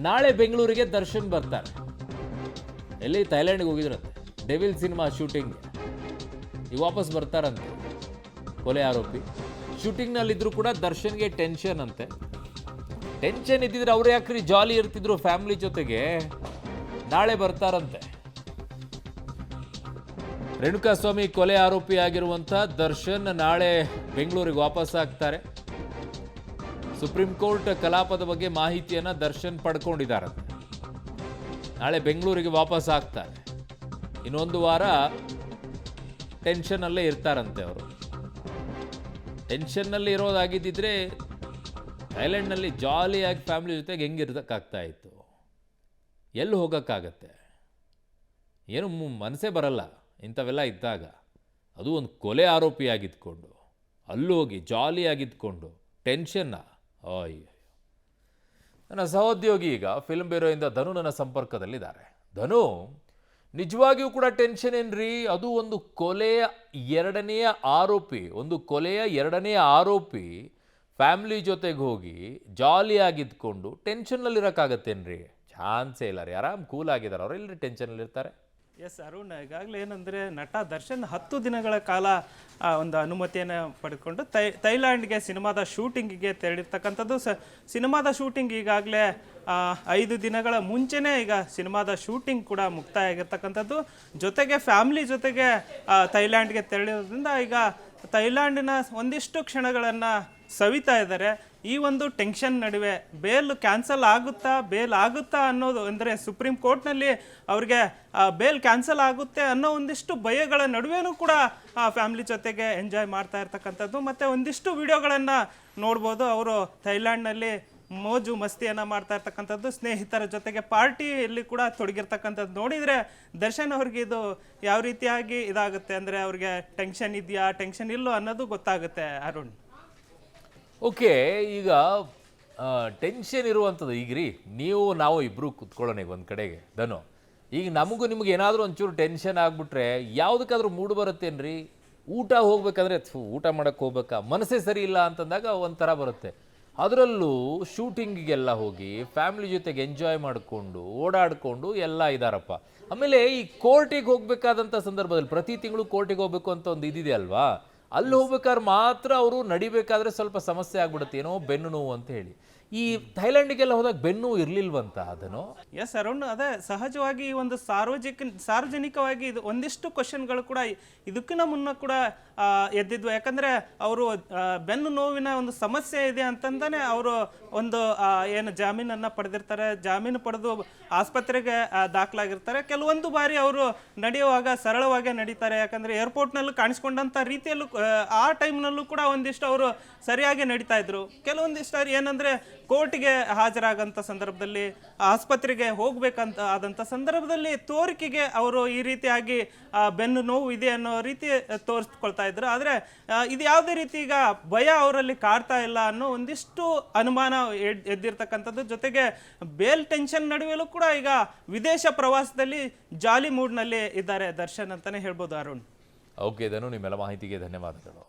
ನಾಳೆ ಬೆಂಗಳೂರಿಗೆ ದರ್ಶನ್ ಬರ್ತಾರೆ. ಎಲ್ಲಿ ಥೈಲ್ಯಾಂಡ್ಗೆ ಹೋಗಿದ್ರಂತೆ ಡೆವಿಲ್ ಸಿನಿಮಾ ಶೂಟಿಂಗ್. ಈಗ ವಾಪಸ್ ಬರ್ತಾರಂತೆ ಕೊಲೆ ಆರೋಪಿ. ಶೂಟಿಂಗ್ನಲ್ಲಿದ್ದರೂ ಕೂಡ ದರ್ಶನ್ಗೆ ಟೆನ್ಷನ್ ಅಂತೆ. ಟೆನ್ಷನ್ ಇದ್ದಿದ್ರೆ ಅವ್ರು ಯಾಕ್ರಿ ಜಾಲಿ ಇರ್ತಿದ್ರು ಫ್ಯಾಮಿಲಿ ಜೊತೆಗೆ. ನಾಳೆ ಬರ್ತಾರಂತೆ. ರೇಣುಕಾಸ್ವಾಮಿ ಕೊಲೆ ಆರೋಪಿ ಆಗಿರುವಂಥ ದರ್ಶನ್ ನಾಳೆ ಬೆಂಗಳೂರಿಗೆ ವಾಪಸ್ ಆಗ್ತಾರೆ. ಸುಪ್ರೀಂ ಕೋರ್ಟ್ ಕಲಾಪದ ಬಗ್ಗೆ ಮಾಹಿತಿಯನ್ನು ದರ್ಶನ್ ಪಡ್ಕೊಂಡಿದ್ದಾರಂತೆ. ನಾಳೆ ಬೆಂಗಳೂರಿಗೆ ವಾಪಸ್ ಆಗ್ತಾರೆ. ಇನ್ನೊಂದು ವಾರ ಟೆನ್ಷನ್ನಲ್ಲೇ ಇರ್ತಾರಂತೆ ಅವರು. ಟೆನ್ಷನ್ನಲ್ಲಿ ಇರೋದಾಗಿದ್ದಿದ್ರೆ ಥೈಲ್ಯಾಂಡ್ನಲ್ಲಿ ಜಾಲಿಯಾಗಿ ಫ್ಯಾಮಿಲಿ ಜೊತೆಗೆ ಹೆಂಗಿರೋದಕ್ಕಾಗ್ತಾ ಇತ್ತು. ಎಲ್ಲಿ ಹೋಗೋಕ್ಕಾಗತ್ತೆ, ಏನು ಮನಸ್ಸೇ ಬರಲ್ಲ ಇಂಥವೆಲ್ಲ ಇದ್ದಾಗ. ಅದು ಒಂದು ಕೊಲೆ ಆರೋಪಿಯಾಗಿದ್ಕೊಂಡು ಅಲ್ಲೂ ಹೋಗಿ ಜಾಲಿಯಾಗಿದ್ಕೊಂಡು ಟೆನ್ಷನ್ನ. ಅಯ್ಯೋ, ನನ್ನ ಸಹೋದ್ಯೋಗಿ ಈಗ ಫಿಲ್ಮ್ ಬ್ಯೂರೋಯಿಂದ ಧನು ನನ್ನ ಸಂಪರ್ಕದಲ್ಲಿದ್ದಾರೆ. ಧನು, ನಿಜವಾಗಿಯೂ ಕೂಡ ಟೆನ್ಷನ್ ಏನ್ರಿ? ಅದು ಒಂದು ಕೊಲೆಯ ಎರಡನೆಯ ಆರೋಪಿ ಫ್ಯಾಮಿಲಿ ಜೊತೆಗೆ ಹೋಗಿ ಜಾಲಿಯಾಗಿದ್ಕೊಂಡು ಟೆನ್ಷನ್ನಲ್ಲಿರೋಕ್ಕಾಗತ್ತೇನ್ರಿ? ಚಾನ್ಸೇ ಇಲ್ಲ ರೀ. ಆರಾಮ್ ಕೂಲ್ ಆಗಿದ್ದಾರೆ ಅವ್ರು. ಎಲ್ಲಿ ಟೆನ್ಷನಲ್ಲಿರ್ತಾರೆ? ಎಸ್ ಅರುಣ್, ಈಗಾಗಲೇ ಏನಂದರೆ ನಟ ದರ್ಶನ್ 10 ದಿನಗಳ ಕಾಲ ಒಂದು ಅನುಮತಿಯನ್ನು ಪಡೆದುಕೊಂಡು ಥೈಲ್ಯಾಂಡ್ಗೆ ಸಿನಿಮಾದ ಶೂಟಿಂಗಿಗೆ ತೆರಳಿರ್ತಕ್ಕಂಥದ್ದು. ಸಿನಿಮಾದ ಶೂಟಿಂಗ್ ಈಗಾಗಲೇ 5 ದಿನಗಳ ಮುಂಚೆನೇ ಈಗ ಸಿನಿಮಾದ ಶೂಟಿಂಗ್ ಕೂಡ ಮುಕ್ತಾಯ ಆಗಿರ್ತಕ್ಕಂಥದ್ದು. ಜೊತೆಗೆ ಫ್ಯಾಮಿಲಿ ಜೊತೆಗೆ ಥೈಲ್ಯಾಂಡ್ಗೆ ತೆರಳಿರೋದ್ರಿಂದ ಈಗ ಥೈಲ್ಯಾಂಡಿನ ಒಂದಿಷ್ಟು ಕ್ಷಣಗಳನ್ನು ಸವಿತಾ ಇದ್ದಾರೆ. ಈ ಒಂದು ಟೆನ್ಷನ್ ನಡುವೆ ಬೇಲ್ ಕ್ಯಾನ್ಸಲ್ ಆಗುತ್ತಾ ಅನ್ನೋದು, ಅಂದರೆ ಸುಪ್ರೀಂ ಕೋರ್ಟ್ನಲ್ಲಿ ಅವ್ರಿಗೆ ಬೇಲ್ ಕ್ಯಾನ್ಸಲ್ ಆಗುತ್ತೆ ಅನ್ನೋ ಒಂದಿಷ್ಟು ಭಯಗಳ ನಡುವೆನೂ ಕೂಡ ಫ್ಯಾಮಿಲಿ ಜೊತೆಗೆ ಎಂಜಾಯ್ ಮಾಡ್ತಾ ಇರ್ತಕ್ಕಂಥದ್ದು. ಮತ್ತು ಒಂದಿಷ್ಟು ವಿಡಿಯೋಗಳನ್ನು ನೋಡ್ಬೋದು. ಅವರು ಥೈಲ್ಯಾಂಡ್ನಲ್ಲಿ ಮೋಜು ಮಸ್ತಿಯನ್ನು ಮಾಡ್ತಾ ಇರ್ತಕ್ಕಂಥದ್ದು, ಸ್ನೇಹಿತರ ಜೊತೆಗೆ ಪಾರ್ಟಿಯಲ್ಲಿ ಕೂಡ ತೊಡಗಿರ್ತಕ್ಕಂಥದ್ದು ನೋಡಿದರೆ ದರ್ಶನ್ ಅವ್ರಿಗೆ ಇದು ಯಾವ ರೀತಿಯಾಗಿ ಇದಾಗುತ್ತೆ ಅಂದರೆ ಅವ್ರಿಗೆ ಟೆನ್ಷನ್ ಇದೆಯಾ ಟೆನ್ಷನ್ ಇಲ್ಲೋ ಅನ್ನೋದು ಗೊತ್ತಾಗುತ್ತೆ ಅರುಣ್. ಓಕೆ, ಈಗ ಟೆನ್ಷನ್ ಇರುವಂಥದ್ದು ಈಗ ರೀ, ನಾವು ಇಬ್ಬರು ಕೂತ್ಕೊಳ್ಳೋಣ ಈಗ ಒಂದು ಕಡೆಗೆ. ಧನು, ಈಗ ನಿಮಗೆ ಏನಾದರೂ ಒಂಚೂರು ಟೆನ್ಷನ್ ಆಗಿಬಿಟ್ರೆ ಯಾವುದಕ್ಕಾದ್ರೂ ಮೂಡ್ ಬರುತ್ತೇನ್ರಿ? ಊಟ ಹೋಗ್ಬೇಕಂದ್ರೆ ಊಟ ಮಾಡೋಕ್ಕೆ ಹೋಗ್ಬೇಕಾ, ಮನಸ್ಸೇ ಸರಿ ಇಲ್ಲ ಅಂತಂದಾಗ ಒಂಥರ ಬರುತ್ತೆ. ಅದರಲ್ಲೂ ಶೂಟಿಂಗಿಗೆಲ್ಲ ಹೋಗಿ ಫ್ಯಾಮಿಲಿ ಜೊತೆಗೆ ಎಂಜಾಯ್ ಮಾಡಿಕೊಂಡು ಓಡಾಡಿಕೊಂಡು ಎಲ್ಲ ಇದ್ದಾರಪ್ಪ. ಆಮೇಲೆ ಈ ಕೋರ್ಟಿಗೆ ಹೋಗಬೇಕಾದಂಥ ಸಂದರ್ಭದಲ್ಲಿ ಪ್ರತಿ ತಿಂಗಳು ಕೋರ್ಟಿಗೆ ಹೋಗ್ಬೇಕು ಅಂತ ಒಂದು ಇದಿದೆ ಅಲ್ವಾ, ಅಲ್ಲಿ ಹೋಗ್ಬೇಕಾದ್ರೆ ಮಾತ್ರ ಅವರು ನಡಿಬೇಕಾದ್ರೆ ಸ್ವಲ್ಪ ಸಮಸ್ಯೆ ಆಗ್ಬಿಡುತ್ತೆ, ಏನೋ ಬೆನ್ನು ನೋವು ಅಂತ ಹೇಳಿ. ಈ ಥೈಲ್ಯಾಂಡಿಗೆಲ್ಲ ಹೋದಾಗ ಬೆನ್ನು ಇರಲಿಲ್ವಂತ ಅದನ್ನು? ಎಸ್ ಅರುಣ್, ಅದೇ ಸಹಜವಾಗಿ ಈ ಒಂದು ಸಾರ್ವಜನಿಕವಾಗಿ ಇದು ಒಂದಿಷ್ಟು ಕ್ವಶನ್ಗಳು ಕೂಡ ಇದಕ್ಕಿಂತ ಮುನ್ನ ಕೂಡ ಎದ್ದಿದ್ವು. ಯಾಕಂದರೆ ಅವರು ಬೆನ್ನು ನೋವಿನ ಒಂದು ಸಮಸ್ಯೆ ಇದೆ ಅಂತಂದಾನೆ ಅವರು ಒಂದು ಏನು ಜಾಮೀನನ್ನು ಪಡೆದಿರ್ತಾರೆ. ಜಾಮೀನು ಪಡೆದು ಆಸ್ಪತ್ರೆಗೆ ದಾಖಲಾಗಿರ್ತಾರೆ. ಕೆಲವೊಂದು ಬಾರಿ ಅವರು ನಡೆಯುವಾಗ ಸರಳವಾಗಿ ನಡೀತಾರೆ. ಯಾಕಂದರೆ ಏರ್ಪೋರ್ಟ್ನಲ್ಲೂ ಕಾಣಿಸ್ಕೊಂಡಂಥ ರೀತಿಯಲ್ಲೂ ಆ ಟೈಮ್ನಲ್ಲೂ ಕೂಡ ಒಂದಿಷ್ಟು ಅವರು ಸರಿಯಾಗಿ ನಡೀತಾ ಇದ್ರು. ಕೆಲವೊಂದಿಷ್ಟು ಏನಂದರೆ ಕೋರ್ಟಿಗೆ ಹಾಜರಾಗಂಥ ಸಂದರ್ಭದಲ್ಲಿ, ಆಸ್ಪತ್ರೆಗೆ ಹೋಗ್ಬೇಕಂತ ಆದಂಥ ಸಂದರ್ಭದಲ್ಲಿ ತೋರಿಕೆಗೆ ಅವರು ಈ ರೀತಿಯಾಗಿ ಬೆನ್ನು ನೋವು ಇದೆ ಅನ್ನೋ ರೀತಿ ತೋರಿಸ್ಕೊಳ್ತಾ ಇದ್ರು. ಆದರೆ ಇದು ಯಾವುದೇ ರೀತಿ ಈಗ ಭಯ ಅವರಲ್ಲಿ ಕಾಡ್ತಾ ಇಲ್ಲ ಅನ್ನೋ ಒಂದಿಷ್ಟು ಅನುಮಾನ ಎದ್ದಿರ್ತಕ್ಕಂಥದ್ದು. ಜೊತೆಗೆ ಬೇಲ್ ಟೆನ್ಷನ್ ನಡುವೆಲೂ ಕೂಡ ಈಗ ವಿದೇಶ ಪ್ರವಾಸದಲ್ಲಿ ಜಾಲಿ ಮೂಡ್ನಲ್ಲಿ ಇದ್ದಾರೆ ದರ್ಶನ್ ಅಂತಾನೆ ಹೇಳ್ಬೋದು ಅರುಣ್. ಓಕೆ ಧನು, ನಿಮ್ಮೆಲ್ಲ ಮಾಹಿತಿಗೆ ಧನ್ಯವಾದಗಳು.